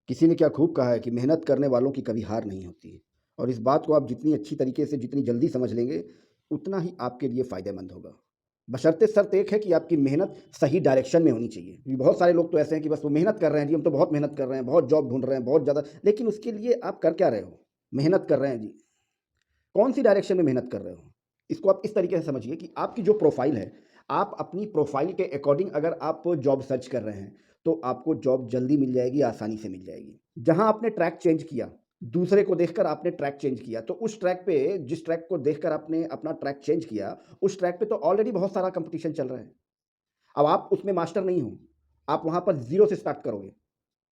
किसी ने क्या खूब कहा है कि मेहनत करने वालों की कभी हार नहीं होती है। और इस बात को आप जितनी अच्छी तरीके से जितनी जल्दी समझ लेंगे उतना ही आपके लिए फ़ायदेमंद होगा। बशर्ते शर्त एक है कि आपकी मेहनत सही डायरेक्शन में होनी चाहिए। क्योंकि बहुत सारे लोग तो ऐसे हैं कि बस वो मेहनत कर रहे हैं जी, हम तो बहुत मेहनत कर रहे हैं, बहुत जॉब ढूंढ रहे हैं, बहुत ज़्यादा, लेकिन उसके लिए आप कर क्या रहे हो? मेहनत कर रहे हैं जी, कौन सी डायरेक्शन में मेहनत कर रहे हो? इसको आप इस तरीके से समझिए कि आपकी जो प्रोफ़ाइल है, आप अपनी प्रोफ़ाइल के अकॉर्डिंग अगर आप जॉब सर्च कर रहे हैं, तो आपको जॉब जल्दी मिल जाएगी, आसानी से मिल जाएगी। जहाँ आपने ट्रैक चेंज किया, दूसरे को देखकर आपने ट्रैक चेंज किया, तो उस ट्रैक पे जिस ट्रैक को देखकर आपने अपना ट्रैक चेंज किया, उस ट्रैक पे तो ऑलरेडी बहुत सारा कॉम्पिटिशन चल रहा है। अब आप उसमें मास्टर नहीं हो, आप वहाँ पर ज़ीरो से स्टार्ट करोगे।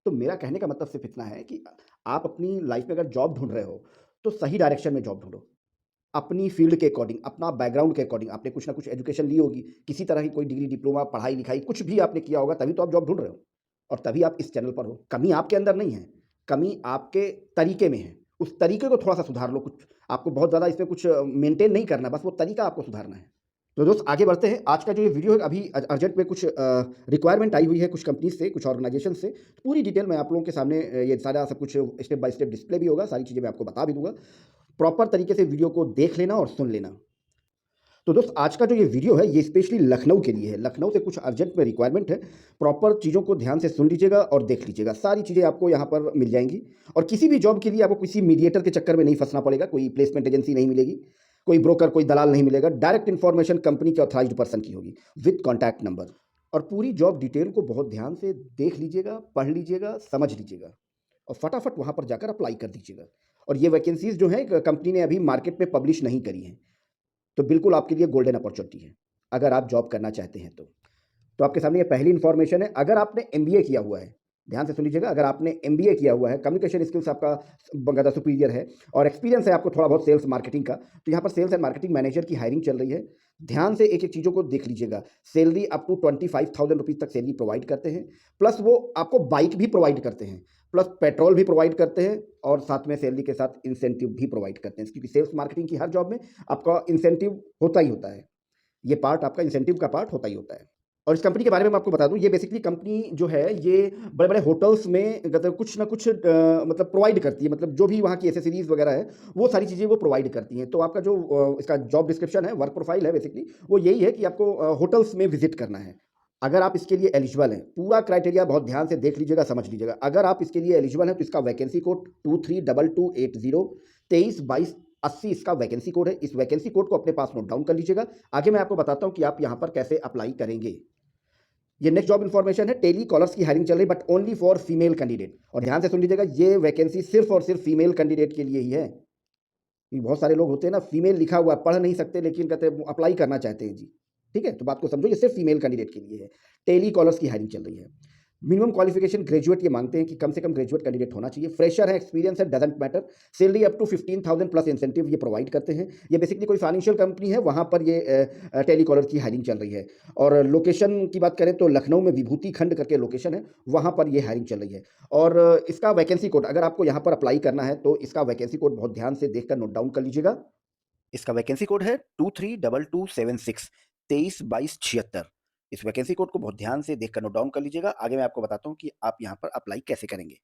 तो मेरा कहने का मतलब सिर्फ़ इतना है कि आप अपनी लाइफ़ में अगर जॉब ढूँढ रहे हो, तो सही डायरेक्शन में जॉब ढूँढो। अपनी फ़ील्ड के अकॉर्डिंग, अपना बैकग्राउंड के अकॉर्डिंग, आपने कुछ ना कुछ एजुकेशन ली होगी, किसी तरह की कोई डिग्री, डिप्लोमा, पढ़ाई-लिखाई कुछ भी आपने किया होगा, तभी तो आप जॉब ढूँढ रहे हो और तभी आप इस चैनल पर हो। कमी आपके अंदर नहीं है, कमी आपके तरीके में है। उस तरीके को थोड़ा-सा सुधार लो, कुछ आपको बहुत ज़्यादा इसमें कुछ मेंटेन नहीं करना, बस वो तरीका आपको सुधारना है। तो दोस्त आगे बढ़ते हैं। आज का जो ये वीडियो है अभी अर्जेंट में कुछ रिक्वायरमेंट आई हुई है कुछ कंपनीज़ से, कुछ ऑर्गनाइज़ेशन से। पूरी डिटेल मैं आप लोगों के सामने ये सारा सब कुछ स्टेप बाय स्टेप डिस्प्ले भी होगा, सारी चीज़ें मैं आपको बता भी दूँगा। प्रॉपर तरीके से वीडियो को देख लेना और सुन लेना। तो दोस्त आज का जो ये वीडियो है ये स्पेशली लखनऊ के लिए है। लखनऊ से कुछ अर्जेंट में रिक्वायरमेंट है। प्रॉपर चीज़ों को ध्यान से सुन लीजिएगा और देख लीजिएगा। सारी चीज़ें आपको यहाँ पर मिल जाएँगी और किसी भी जॉब के लिए आपको किसी मीडिएटर के चक्कर में नहीं फँसना पड़ेगा। कोई प्लेसमेंट एजेंसी नहीं मिलेगी, कोई ब्रोकर, कोई दलाल नहीं मिलेगा। डायरेक्ट इन्फॉर्मेशन कंपनी के ऑथराइज्ड पर्सन की होगी विथ कॉन्टैक्ट नंबर। और पूरी जॉब डिटेल को बहुत ध्यान से देख लीजिएगा, पढ़ लीजिएगा, समझ लीजिएगा और फटाफट वहाँ पर जाकर अप्लाई कर दीजिएगा। और ये वैकेंसीज़ जो हैं कंपनी ने अभी मार्केट में पब्लिश नहीं करी हैं। तो बिल्कुल आपके लिए गोल्डन अपॉर्च्युनिटी है, अगर आप जॉब करना चाहते हैं तो। तो आपके सामने ये पहली इन्फॉर्मेशन है, अगर आपने एमबीए किया हुआ है, ध्यान से सुन लीजिएगा, अगर आपने एमबीए किया हुआ है, कम्युनिकेशन स्किल्स आपका ज़्यादा सुपीरियर है और एक्सपीरियंस है आपको थोड़ा बहुत सेल्स मार्केटिंग का, तो यहाँ पर सेल्स एंड मार्केटिंग मैनेजर की हायरिंग चल रही है। ध्यान से एक-एक चीज़ों को देख लीजिएगा। सैलरी अप टू 25,000 रुपीज़ तक सैलरी प्रोवाइड करते हैं, प्लस वो आपको बाइक भी प्रोवाइड करते हैं, प्लस पेट्रोल भी प्रोवाइड करते हैं और साथ में सैलरी के साथ इंसेंटिव भी प्रोवाइड करते हैं। क्योंकि सेल्स मार्केटिंग की हर जॉब में आपका इंसेंटिव होता ही होता है। ये पार्ट आपका इंसेंटिव का पार्ट होता ही होता है। और इस कंपनी के बारे में मैं आपको बता दूँ, ये बेसिकली कंपनी जो है ये बड़े-बड़े होटल्स में मतलब कुछ ना कुछ मतलब प्रोवाइड करती है, मतलब जो भी वहाँ की एक्सेसरीज़ वगैरह है, वो सारी चीज़ें वो प्रोवाइड करती हैं। तो आपका जो इसका जॉब डिस्क्रिप्शन है, वर्क प्रोफाइल है बेसिकली, वो यही है कि आपको होटल्स में विज़िट करना है। अगर आप इसके लिए एलिजिबल हैं, पूरा क्राइटेरिया बहुत ध्यान से देख लीजिएगा, समझ लीजिएगा। अगर आप इसके लिए एलिजिबल हैं, तो इसका वैकेंसी कोड 232280 232280 इसका वैकेंसी कोड है। इस वैकेंसी कोड को अपने पास नोट डाउन कर लीजिएगा। आगे मैं आपको बताता हूँ कि आप यहाँ पर कैसे अप्लाई करेंगे। ये नेक्स्ट जॉब इन्फॉर्मेशन है, टेली कॉलर्स की हायरिंग चल रही है but only for female candidate. और ध्यान से सुन लीजिएगा, ये वैकेंसी सिर्फ और सिर्फ फीमेल कैंडिडेट के लिए ही है। ये बहुत सारे लोग होते हैं ना, फीमेल लिखा हुआ है, पढ़ नहीं सकते लेकिन कहते हैं अप्लाई करना चाहते हैं जी। ठीक है, तो बात को समझो, ये सिर्फ फीमेल कैंडिडेट के लिए है। टेली कॉलर्स की हायरिंग चल रही है। मिनिमम क्वालिफिकेशन ग्रेजुएट ये मांगते हैं कि कम से कम ग्रेजुएट कैंडिडेट होना चाहिए। फ्रेशर है, एक्सपीरियंस है, doesn't matter. Salary up to 15,000 plus incentive ये प्रोवाइड करते हैं। ये बेसिकली कोई फाइनेंशियल कंपनी है, वहाँ पर ये टेलीकॉलर की हायरिंग चल रही है। और लोकेशन की बात करें तो लखनऊ में विभूति खंड करके लोकेशन है, वहाँ पर ये हायरिंग चल रही है। और इसका वैकेंसी कोड, अगर आपको यहाँ पर अप्लाई करना है तो इसका वैकेंसी कोड बहुत ध्यान से देखकर नोट डाउन कर लीजिएगा। इसका वैकेंसी कोड है 232276 232276। इस वैकेंसी कोड को बहुत ध्यान से देखकर नोट डाउन कर लीजिएगा। आगे मैं आपको बताता हूँ कि आप यहाँ पर अप्लाई कैसे करेंगे।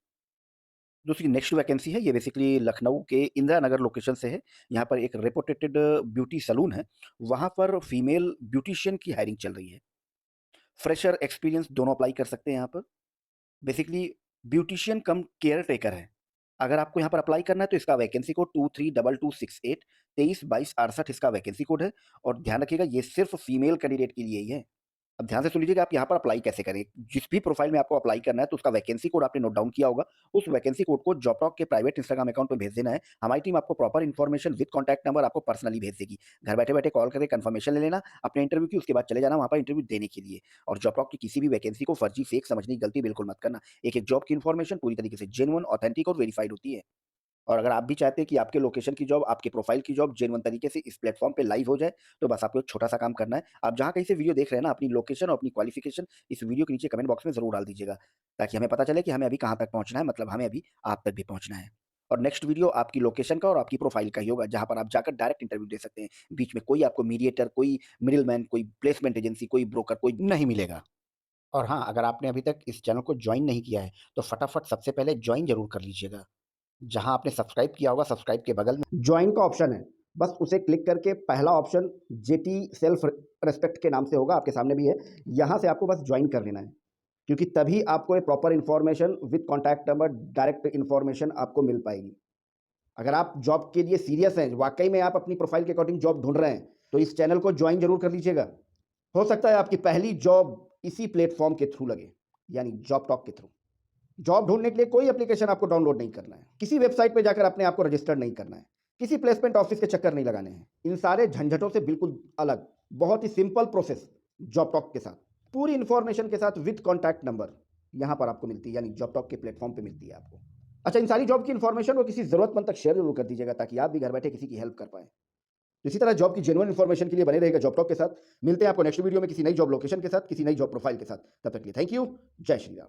दूसरी नेक्स्ट वैकेंसी है, ये बेसिकली लखनऊ के इंदिरा नगर लोकेशन से है। यहाँ पर एक रेपुटेटेड ब्यूटी सैलून है, वहाँ पर फीमेल ब्यूटिशियन की हायरिंग चल रही है। फ्रेशर, एक्सपीरियंस दोनों अप्लाई कर सकते हैं यहाँ पर। बेसिकली ब्यूटिशियन कम केयर टेकर है। अगर आपको यहाँ पर अप्लाई करना है तो इसका वैकेंसी कोड 232268 232268 इसका वैकेंसी कोड है। और ध्यान रखिएगा, ये सिर्फ फीमेल कैंडिडेट के लिए ही है। अब ध्यान से सुन लीजिएगा, आप यहाँ पर अप्लाई कैसे करें। जिस भी प्रोफाइल में आपको अप्लाई करना है तो उसका वैकेंसी कोड आपने नोट डाउन किया होगा। उस वैकेंसी कोड को जॉबटॉक के प्राइवेट इंस्टाग्राम अकाउंट में भेज देना है। हमारी टीम आपको proper information with contact number आपको पर्सनली भेज देगी। घर बैठे-बैठे कॉल करके कन्फर्मेशन ले लेना अपने इंटरव्यू की, उसके बाद चले जाना वहाँ पर इंटरव्यू देने के लिए। और जॉबटॉक की किसी भी वैकेंसी को फर्जी, फेक समझने की गलती बिल्कुल मत करना। एक-एक जॉब की इन्फॉर्मेशन पूरी तरीके से जेन्युइन, ऑथेंटिक और वेरिफाइड होती है। और अगर आप भी चाहते हैं कि आपके लोकेशन की जॉब, आपके प्रोफाइल की जॉब जेन्युइन तरीके से इस प्लेटफ़ॉर्म पे लाइव हो जाए, तो बस आपको एक छोटा-सा काम करना है। आप जहाँ कहीं से वीडियो देख रहे हैं ना, अपनी लोकेशन और अपनी क्वालिफ़िकेशन इस वीडियो के नीचे कमेंट बॉक्स में ज़रूर डाल दीजिएगा, ताकि हमें पता चले कि हमें अभी कहाँ तक पहुँचना है, मतलब हमें अभी आप तक भी पहुँचना है। और नेक्स्ट वीडियो आपकी लोकेशन का और आपकी प्रोफाइल का ही होगा, जहाँ पर आप जाकर डायरेक्ट इंटरव्यू दे सकते हैं। बीच में कोई आपको मीडिएटर, कोई मिडलमैन, कोई प्लेसमेंट एजेंसी, कोई ब्रोकर, कोई नहीं मिलेगा। और हाँ, अगर आपने अभी तक इस चैनल को जॉइन नहीं किया है, तो फटाफट सबसे पहले जॉइन ज़रूर कर लीजिएगा। जहाँ आपने सब्सक्राइब किया होगा, सब्सक्राइब के बगल में जॉइन का ऑप्शन है। बस उसे क्लिक करके पहला ऑप्शन जेटी सेल्फ रिस्पेक्ट के नाम से होगा, आपके सामने भी है। यहाँ से आपको बस जॉइन कर लेना है, क्योंकि तभी आपको एक proper information with contact number, direct information आपको मिल पाएगी। अगर आप जॉब के लिए सीरियस हैं, वाक़ई में आप अपनी प्रोफ़ाइल के अकॉर्डिंग जॉब ढूँढ रहे हैं, तो इस चैनल को जॉइन ज़रूर कर लीजिएगा। हो सकता है आपकी पहली जॉब इसी प्लेटफ़ॉर्म के थ्रू लगे, यानी जॉब टॉक के थ्रू। जॉब ढूँढने के लिए कोई एप्लीकेशन आपको डाउनलोड नहीं करना है, किसी वेबसाइट पे जाकर अपने आप को रजिस्टर्ड नहीं करना है, किसी प्लेसमेंट ऑफ़िस के चक्कर नहीं लगाने हैं। इन सारे झंझटों से बिल्कुल अलग, बहुत ही सिंपल प्रोसेस जॉब टॉक के साथ, पूरी इन्फॉर्मेशन के साथ विद कॉन्टैक्ट नंबर यहाँ पर आपको मिलती है, यानी जॉब टॉक के प्लेटफ़ॉर्म पे मिलती है आपको। अच्छा, इन सारी जॉब की इन्फॉर्मेशन को किसी ज़रूरतमंद तक शेयर ज़रूर कर दीजिएगा, ताकि आप भी घर बैठे किसी की हेल्प कर पाएँ। इसी तरह जॉब की जेन्युइन इन्फॉर्मेशन के लिए बने रहिएगा जॉब टॉक के साथ। मिलते हैं आपको नेक्स्ट वीडियो में किसी नई जॉब लोकेशन के साथ, किसी नई जॉब प्रोफाइल के साथ। तब तक के लिए थैंक यू। जय श्री राम।